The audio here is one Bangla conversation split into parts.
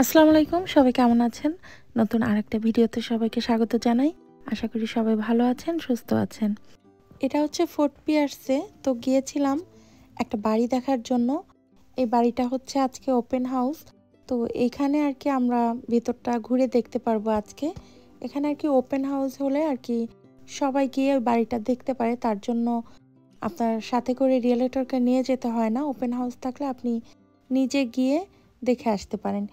আসসালামু আলাইকুম, সবাই কেমন আছেন? নতুন আরেকটা ভিডিওতে সবাইকে স্বাগত জানাই। আশা করি সবাই ভালো আছেন, সুস্থ আছেন। এটা হচ্ছে ফোর্ট পিয়ার্সে, তো গিয়েছিলাম একটা বাড়ি দেখার জন্য। এই বাড়িটা হচ্ছে আজকে ওপেন হাউস, তো এইখানে আর কি আমরা ভিতরটা ঘুরে দেখতে পারবো আজকে। এখানে আর কি ওপেন হাউস হলে আর কি সবাই গিয়ে ওই বাড়িটা দেখতে পারে, তার জন্য আপনার সাথে করে রিয়েলিটরকে নিয়ে যেতে হয় না। ওপেন হাউস থাকলে আপনি নিজে গিয়ে দেখে আসতে পারেন।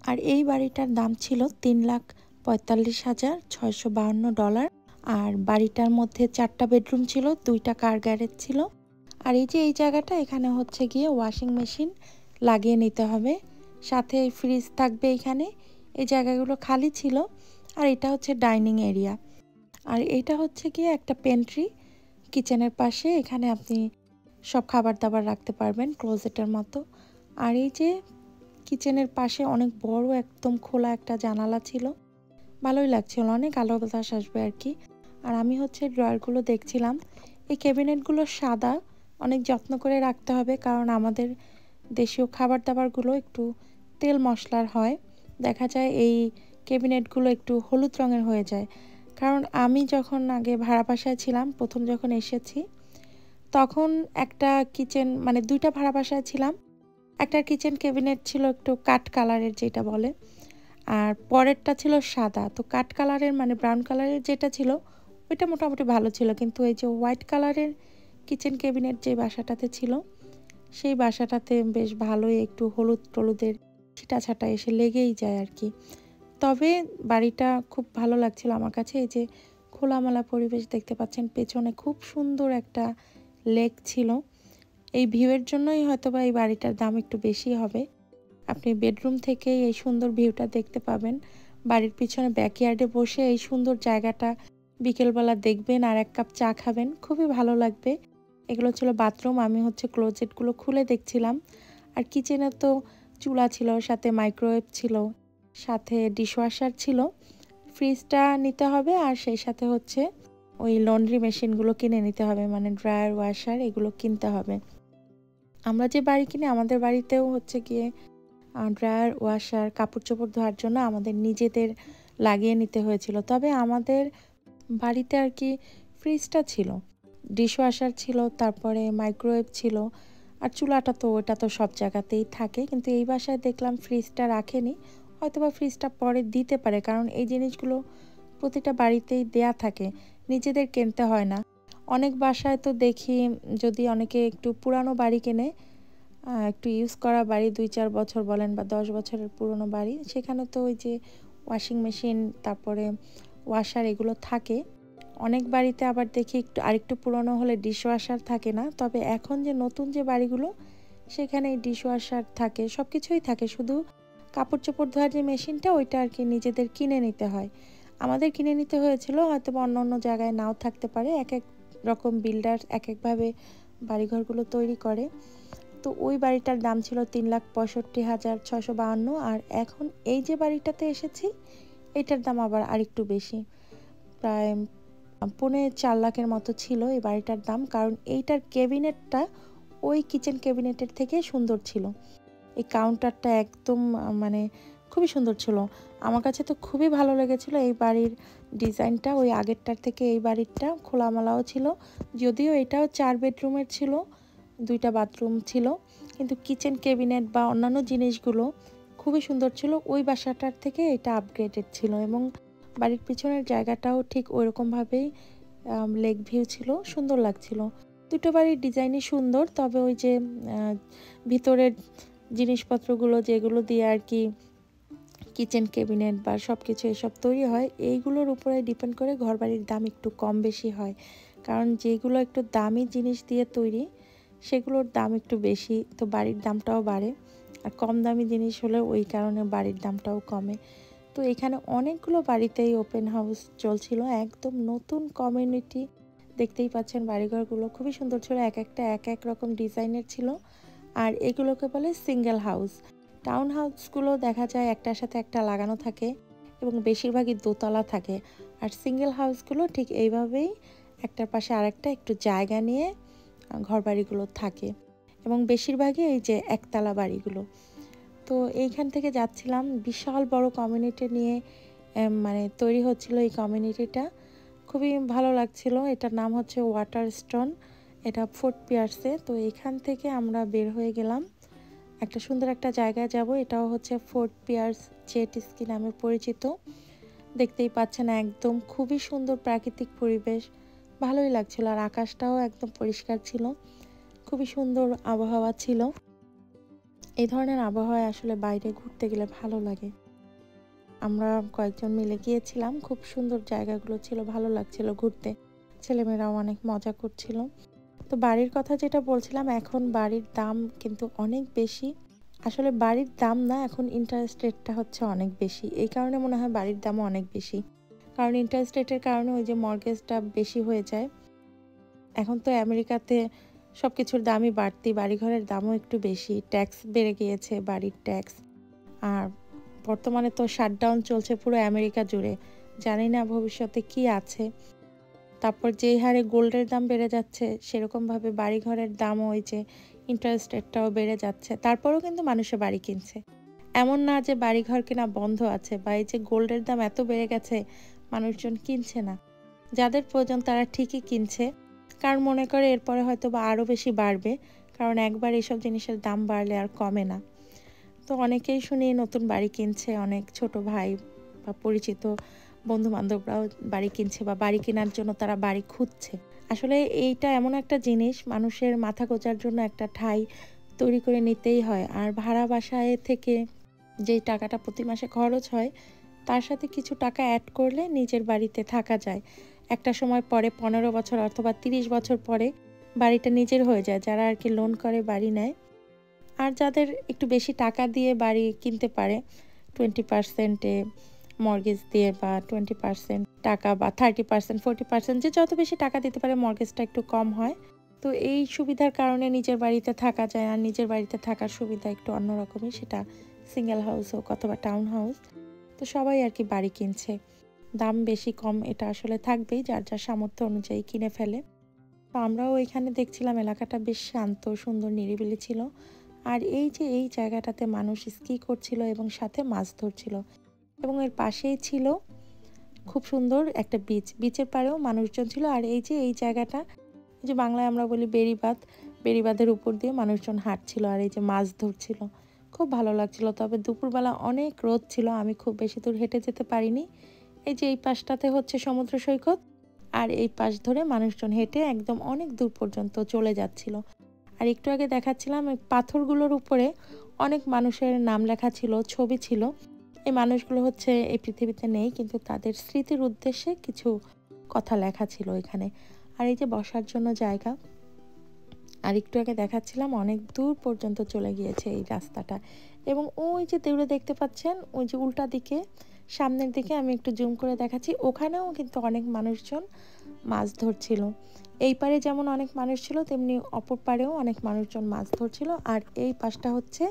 আর এই বাড়িটার দাম ছিল $3,45,652। আর বাড়িটার মধ্যে 4টা বেডরুম ছিল, 2টা কার গ্যারেজ ছিল। আর এই যে এই জায়গাটা, এখানে হচ্ছে গিয়ে ওয়াশিং মেশিন লাগিয়ে নিতে হবে, সাথে ফ্রিজ থাকবে এখানে। এই জায়গাগুলো খালি ছিল। আর এটা হচ্ছে ডাইনিং এরিয়া। আর এটা হচ্ছে গিয়ে একটা পেন্ট্রি কিচেনের পাশে, এখানে আপনি সব খাবার দাবার রাখতে পারবেন ক্লোজেটের মতো। আর এই যে কিচেনের পাশে অনেক বড় একদম খোলা একটা জানালা ছিল, ভালোই লাগছিল, অনেক আলো বাতাস আসবে আর কি। আর আমি হচ্ছে ড্রয়ারগুলো দেখছিলাম। এই ক্যাবিনেটগুলো সাদা, অনেক যত্ন করে রাখতে হবে, কারণ আমাদের দেশীয় খাবার দাবারগুলো একটু তেল মশলার হয়। দেখা যায় এই ক্যাবিনেটগুলো একটু হলুদ রঙের হয়ে যায়। কারণ আমি যখন আগে ভাড়া বাসায় ছিলাম, প্রথম যখন এসেছি, তখন একটা কিচেন মানে 2টা ভাড়া বাসায় ছিলাম। একটা কিচেন ক্যাবিনেট ছিল একটু কাঠ কালারের, যেটা বলে, আর পরেরটা ছিল সাদা। তো কাঠ কালারের মানে ব্রাউন কালারের যেটা ছিল ওইটা মোটামুটি ভালো ছিল, কিন্তু এই যে হোয়াইট কালারের কিচেন ক্যাবিনেট যে বাসাটাতে ছিল, সেই বাসাটাতে বেশ ভালোই একটু হলুদ টলুদের ছিটা ছাটা এসে লেগেই যায় আর কি। তবে বাড়িটা খুব ভালো লাগছিল আমার কাছে। এই যে খোলামেলা পরিবেশ দেখতে পাচ্ছেন, পেছনে খুব সুন্দর একটা লেক ছিল। এই ভিউয়ের জন্যই হয়তোবা এই বাড়িটার দাম একটু বেশি হবে। আপনি বেডরুম থেকেই এই সুন্দর ভিউটা দেখতে পাবেন। বাড়ির পিছনে ব্যাকইয়ার্ডে বসে এই সুন্দর জায়গাটা বিকেলবেলা দেখবেন আর 1 কাপ চা খাবেন, খুবই ভালো লাগবে। এগুলো ছিল বাথরুম। আমি হচ্ছে ক্লোজেটগুলো খুলে দেখছিলাম। আর কিচেনে তো চুলা ছিল, সাথে মাইক্রোওয়েভ ছিল, সাথে ডিশওয়াশার ছিল। ফ্রিজটা নিতে হবে, আর সেই সাথে হচ্ছে ওই লন্ড্রি মেশিনগুলো কিনে নিতে হবে, মানে ড্রায়ার ওয়াশার এগুলো কিনতে হবে। আমরা যে বাড়ি কিনি, আমাদের বাড়িতেও হচ্ছে গিয়ে ড্রায়ার ওয়াশার কাপড় চোপড় ধোয়ার জন্য আমাদের নিজেদের লাগিয়ে নিতে হয়েছিল। তবে আমাদের বাড়িতে আর কি ফ্রিজটা ছিল, ডিশওয়াশার ছিল, তারপরে মাইক্রোওয়েভ ছিল, আর চুলাটা তো ওটা তো সব জায়গাতেই থাকে। কিন্তু এই বাসায় দেখলাম ফ্রিজটা রাখেনি, হয়তোবা ফ্রিজটা পরে দিতে পারে, কারণ এই জিনিসগুলো প্রতিটা বাড়িতেই দেয়া থাকে, নিজেদের কিনতে হয় না। অনেক বাসায় তো দেখি, যদি অনেকে একটু পুরানো বাড়ি কেনে, একটু ইউজ করা বাড়ি, 2-4 বছর বলেন বা 10 বছরের পুরনো বাড়ি, সেখানে তো ওই যে ওয়াশিং মেশিন, তারপরে ওয়াশার এগুলো থাকে। অনেক বাড়িতে আবার দেখি একটু আরেকটু পুরনো হলে ডিশওয়াশার থাকে না। তবে এখন যে নতুন যে বাড়িগুলো, সেখানে ডিশওয়াশার থাকে, সব কিছুই থাকে, শুধু কাপড় চোপড় ধোয়ার যে মেশিনটা ওইটা আর কি নিজেদের কিনে নিতে হয়। আমাদের কিনে নিতে হয়েছিল, হয়তো বা অন্য অন্য জায়গায় নাও থাকতে পারে, এক এক রকম বিল্ডার এক একভাবে বাড়িঘরগুলো তৈরি করে। তো ওই বাড়িটার দাম ছিল 3,65,652। আর এখন এই যে বাড়িটাতে এসেছি, এটার দাম আবার আরেকটু বেশি, প্রায় 4.5 লাখের মতো ছিল এই বাড়িটার দাম। কারণ এইটার ক্যাবিনেটটা ওই কিচেন ক্যাবিনেটের থেকে সুন্দর ছিল। এই কাউন্টারটা একদম মানে খুবই সুন্দর ছিল। আমার কাছে তো খুবই ভালো লেগেছিল এই বাড়ির ডিজাইনটা। ওই আগেরটার থেকে এই বাড়িটা খোলামেলাও ছিল, যদিও এটাও 4 বেডরুমের ছিল, 2টা বাথরুম ছিল, কিন্তু কিচেন ক্যাবিনেট বা অন্যান্য জিনিসগুলো খুবই সুন্দর ছিল। ওই বাসাটার থেকে এটা আপগ্রেডেড ছিল, এবং বাড়ির পিছনের জায়গাটাও ঠিক ওইরকমভাবেই লেক ভিউ ছিল, সুন্দর লাগছিল। দুটো বাড়ির ডিজাইনই সুন্দর, তবে ওই যে ভিতরের জিনিসপত্রগুলো যেগুলো দিয়ে আর কি কিচেন ক্যাবিনেট বা সব কিছু এসব তৈরি হয়, এইগুলোর উপরে ডিপেন্ড করে ঘরবাড়ির দাম একটু কম বেশি হয়। কারণ যেগুলো একটু দামি জিনিস দিয়ে তৈরি, সেগুলোর দাম একটু বেশি, তো বাড়ির দামটাও বাড়ে। আর কম দামি জিনিস হলে ওই কারণে বাড়ির দামটাও কমে। তো এখানে অনেকগুলো বাড়িতেই ওপেন হাউস চলছিল, একদম নতুন কমিউনিটি। দেখতেই পাচ্ছেন বাড়িঘরগুলো খুবই সুন্দর ছিল, এক একটা এক এক রকম ডিজাইনের ছিল। আর এগুলোকে বলে সিঙ্গেল হাউস। টাউন হাউসগুলো দেখা যায় একটার সাথে একটা লাগানো থাকে, এবং বেশিরভাগই দোতলা থাকে। আর সিঙ্গেল হাউসগুলো ঠিক এইভাবেই একটার পাশে আরেকটা একটু জায়গা নিয়ে ঘরবাড়িগুলো থাকে। এবং বেশিরভাগই এই যে একতলা বাড়িগুলো। তো এইখান থেকে যাচ্ছিলাম, বিশাল বড় কমিউনিটি নিয়ে মানে তৈরি হচ্ছিল এই কমিউনিটিটা, খুবই ভালো লাগছিল। এটার নাম হচ্ছে ওয়াটারস্টোন, এটা ফোর্ট পিয়ার্সে। তো এখান থেকে আমরা বের হয়ে গেলাম, একটা সুন্দর একটা জায়গায় যাব। এটাও হচ্ছে ফোর্ট পিয়ার্স জেট স্কি নামে পরিচিত। দেখতেই পাচ্ছেন একদম খুবই সুন্দর প্রাকৃতিক পরিবেশ, ভালোই লাগছিল। আর আকাশটাও একদম পরিষ্কার ছিল, খুবই সুন্দর আবহাওয়া ছিল। এই ধরনের আবহাওয়ায় আসলে বাইরে ঘুরতে গেলে ভালো লাগে। আমরা কয়েকজন মিলে গিয়েছিলাম, খুব সুন্দর জায়গাগুলো ছিল, ভালো লাগছিল ঘুরতে, ছেলেমেয়েরাও অনেক মজা করছিল। তো বাড়ির কথা যেটা বলছিলাম, এখন বাড়ির দাম কিন্তু অনেক বেশি। আসলে বাড়ির দাম না, এখন ইন্টারেস্ট রেটটা হচ্ছে অনেক বেশি। এই কারণে মনে হয় বাড়ির দামও অনেক বেশি, কারণ ইন্টারেস্ট রেটের কারণে ওই যে মর্গেজটা বেশি হয়ে যায়। এখন তো আমেরিকাতে সব কিছুর দামই বাড়তি, বাড়িঘরের দামও একটু বেশি, ট্যাক্স বেড়ে গিয়েছে, বাড়ির ট্যাক্স। আর বর্তমানে তো শাটডাউন চলছে পুরো আমেরিকা জুড়ে, জানি না ভবিষ্যতে কি আছে। তারপর যেই হারে গোল্ডের দাম বেড়ে যাচ্ছে, সেরকমভাবে বাড়িঘরের দামও ওই যে ইন্টারেস্ট রেটটাও বেড়ে যাচ্ছে। তারপরেও কিন্তু মানুষে বাড়ি কিনছে, এমন না যে বাড়িঘর কেনা বন্ধ আছে, বা এই যে গোল্ডের দাম এত বেড়ে গেছে মানুষজন কিনছে না। যাদের প্রয়োজন তারা ঠিকই কিনছে, কারণ মনে করে এরপরে হয়তো বা আরও বেশি বাড়বে, কারণ একবার এইসব জিনিসের দাম বাড়লে আর কমে না। তো অনেকেই শুনি নতুন বাড়ি কিনছে, অনেক ছোট ভাই বা পরিচিত বন্ধু বান্ধবরাও বাড়ি কিনছে, বা বাড়ি কেনার জন্য তারা বাড়ি খুঁজছে। আসলে এইটা এমন একটা জিনিস, মানুষের মাথা গোঁজার জন্য একটা ঠাঁই তৈরি করে নিতেই হয়। আর ভাড়া বাসায় থেকে যেই টাকাটা প্রতি মাসে খরচ হয়, তার সাথে কিছু টাকা অ্যাড করলে নিজের বাড়িতে থাকা যায়। একটা সময় পরে 15 বছর অথবা 30 বছর পরে বাড়িটা নিজের হয়ে যায়, যারা আর কি লোন করে বাড়ি নেয়। আর যাদের একটু বেশি টাকা দিয়ে বাড়ি কিনতে পারে, 20%-এ মর্গেজ দিয়ে, বা 20% টাকা, বা 30%, 40%, যে যত বেশি টাকা দিতে পারে মর্গেজটা একটু কম হয়। তো এই সুবিধার কারণে নিজের বাড়িতে থাকা যায়। আর নিজের বাড়িতে থাকার সুবিধা একটু অন্যরকমই, সেটা সিঙ্গেল হাউস হোক অথবা টাউন হাউস। তো সবাই আর কি বাড়ি কিনছে, দাম বেশি কম এটা আসলে থাকবেই, যার যার সামর্থ্য অনুযায়ী কিনে ফেলে। তো আমরাও এখানে দেখছিলাম, এলাকাটা বেশ শান্ত, সুন্দর, নিরিবিলি ছিল। আর এই যে এই জায়গাটাতে মানুষ স্কি করছিল এবং সাথে মাছ ধরছিল, এবং এর পাশেই ছিল খুব সুন্দর একটা বিচ, বিচের পাড়েও মানুষজন ছিল। আর এই যে এই জায়গাটা, এই যে বাংলায় আমরা বলি বেড়িবাঁধ, বেড়িবাঁধের উপর দিয়ে মানুষজন হাঁটছিল আর এই যে মাছ ধরছিল, খুব ভালো লাগছিল। তবে দুপুরবেলা অনেক রোদ ছিল, আমি খুব বেশি দূর হেঁটে যেতে পারিনি। এই যে এই পাশটাতে হচ্ছে সমুদ্র সৈকত, আর এই পাশ ধরে মানুষজন হেঁটে একদম অনেক দূর পর্যন্ত চলে যাচ্ছিল। আর একটু আগে দেখাচ্ছিলাম, এই পাথরগুলোর উপরে অনেক মানুষের নাম লেখা ছিল, ছবি ছিল। এই মানুষগুলো হচ্ছে এই পৃথিবীতে নেই, কিন্তু তাদের স্মৃতির উদ্দেশ্যে কিছু কথা লেখা ছিল এখানে। আর এই যে বসার জন্য জায়গা, আর একটু আগে দেখাচ্ছিলাম অনেক দূর পর্যন্ত চলে গিয়েছে এই রাস্তাটা। এবং ওই যে দূরে দেখতে পাচ্ছেন, ওই যে উল্টা দিকে, সামনের দিকে আমি একটু জুম করে দেখাচ্ছি, ওখানেও কিন্তু অনেক মানুষজন মাছ ধরছিল। এই পারে যেমন অনেক মানুষ ছিল, তেমনি অপর পারেও অনেক মানুষজন মাছ ধরছিল। আর এই পাশটা হচ্ছে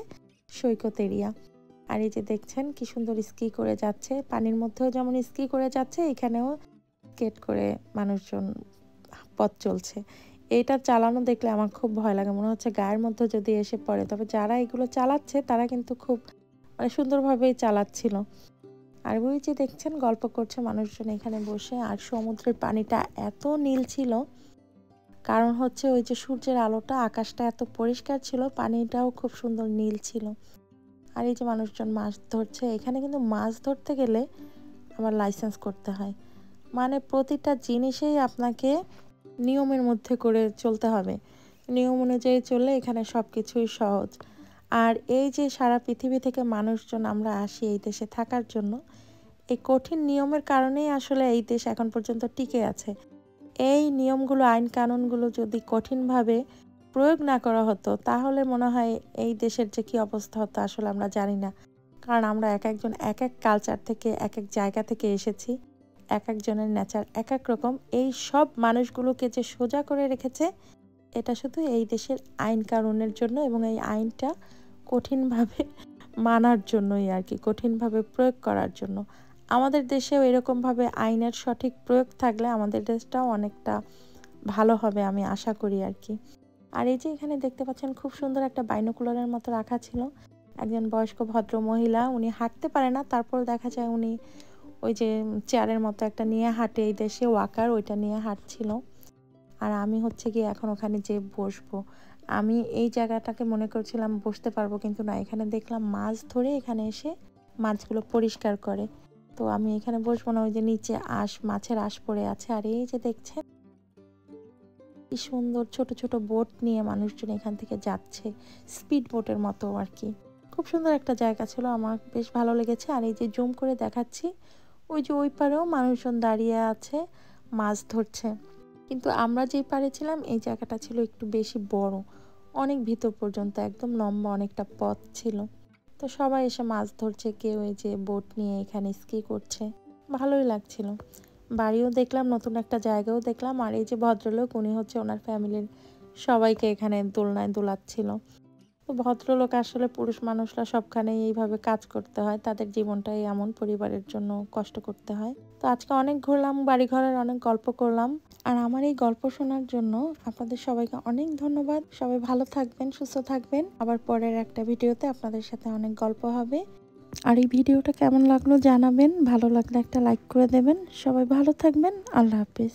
সৈকত এরিয়া। আর এই যে দেখছেন কি সুন্দর স্কি করে যাচ্ছে, পানির মধ্যেও যেমন স্কি করে যাচ্ছে, এখানেও স্কেট করে মানুষজন পথ চলছে। এইটা চালানো দেখলে আমার খুব ভয় লাগে, মনে হচ্ছে গায়ের মধ্যে যদি এসে পড়ে। তবে যারা এগুলো চালাচ্ছে তারা কিন্তু খুব মানে সুন্দরভাবেই চালাচ্ছিল। আর ওই যে দেখছেন গল্প করছে মানুষজন এখানে বসে। আর সমুদ্রের পানিটা এত নীল ছিল, কারণ হচ্ছে ওই যে সূর্যের আলোটা, আকাশটা এত পরিষ্কার ছিল, পানিটাও খুব সুন্দর নীল ছিল। আর এই যে মানুষজন মাছ ধরছে, এখানে কিন্তু মাছ ধরতে গেলে আবার লাইসেন্স করতে হয়, মানে প্রতিটা জিনিসেই আপনাকে নিয়মের মধ্যে করে চলতে হবে। নিয়ম অনুযায়ী চললে এখানে সব কিছুই সহজ। আর এই যে সারা পৃথিবী থেকে মানুষজন আমরা আসি এই দেশে থাকার জন্য, এই কঠিন নিয়মের কারণেই আসলে এই দেশ এখন পর্যন্ত টিকে আছে। এই নিয়মগুলো, আইন কানুনগুলো যদি কঠিনভাবে প্রয়োগ না করা হতো, তাহলে মনে হয় এই দেশের যে কী অবস্থা হতো আসলে আমরা জানি না। কারণ আমরা এক একজন এক এক কালচার থেকে, এক এক জায়গা থেকে এসেছি, এক একজনের নেচার এক এক রকম। এই সব মানুষগুলোকে যে সোজা করে রেখেছে, এটা শুধু এই দেশের আইন কানুনের জন্য, এবং এই আইনটা কঠিনভাবে মানার জন্যই আর কি, কঠিনভাবে প্রয়োগ করার জন্য। আমাদের দেশেও এরকমভাবে আইনের সঠিক প্রয়োগ থাকলে আমাদের দেশটাও অনেকটা ভালো হবে, আমি আশা করি আর কি। আর এই যে এখানে দেখতে পাচ্ছেন খুব সুন্দর একটা বাইনোকুলারের মতো রাখা ছিল। একজন বয়স্ক ভদ্র মহিলা, উনি হাঁটতে পারে না, তারপর দেখা যায় উনি ওই যে চেয়ারের মতো একটা নিয়ে হাঁটে, এই দেশে ওয়াকার, ওইটা নিয়ে হাঁটছিল। আর আমি হচ্ছে গিয়ে এখন ওখানে যেয়ে বসবো। আমি এই জায়গাটাকে মনে করছিলাম বসতে পারবো, কিন্তু না, এখানে দেখলাম মাছ ধরে এখানে এসে মাছগুলো পরিষ্কার করে। তো আমি এখানে বসবো না, ওই যে নিচে মাছের আঁশ পড়ে আছে। আর এই যে দেখছেন কি সুন্দর ছোট ছোট বোট নিয়ে মানুষজন এখান থেকে যাচ্ছে, স্পিড বোটের মতো আর কি। খুব সুন্দর একটা জায়গা ছিল, আমার বেশ ভালো লেগেছে। আর এই যে জুম করে দেখাচ্ছি, ওই যে ওই পারেও মানুষজন দাঁড়িয়ে আছে, মাছ ধরছে। কিন্তু আমরা যে পারে ছিলাম এই জায়গাটা ছিল একটু বেশি বড়, অনেক ভিতর পর্যন্ত, একদম লম্বা অনেকটা পথ ছিল। তো সবাই এসে মাছ ধরছে, কেউ এই যে বোট নিয়ে এখানে স্কি করছে, ভালোই লাগছিল। বাড়িও দেখলাম, নতুন একটা জায়গাও দেখলাম। আর এই যে ভদ্রলোক, উনি হচ্ছে ওনার ফ্যামিলির সবাইকে এখানে দোলনায় দোলাচ্ছিল। তো ভদ্রলোক আসলে, পুরুষ মানুষরা সবখানেই এইভাবে কাজ করতে হয়, তাদের জীবনটাই এমন, পরিবারের জন্য কষ্ট করতে হয়। তো আজকে অনেক ঘুরলাম, বাড়িঘরের অনেক গল্প করলাম। আর আমার এই গল্প শোনার জন্য আপনাদের সবাইকে অনেক ধন্যবাদ। সবাই ভালো থাকবেন, সুস্থ থাকবেন। আবার পরের একটা ভিডিওতে আপনাদের সাথে অনেক গল্প হবে। আর এই ভিডিওটা কেমন লাগলো জানাবেন, ভালো লাগলে একটা লাইক করে দেবেন। সবাই ভালো থাকবেন, আল্লাহ হাফিজ।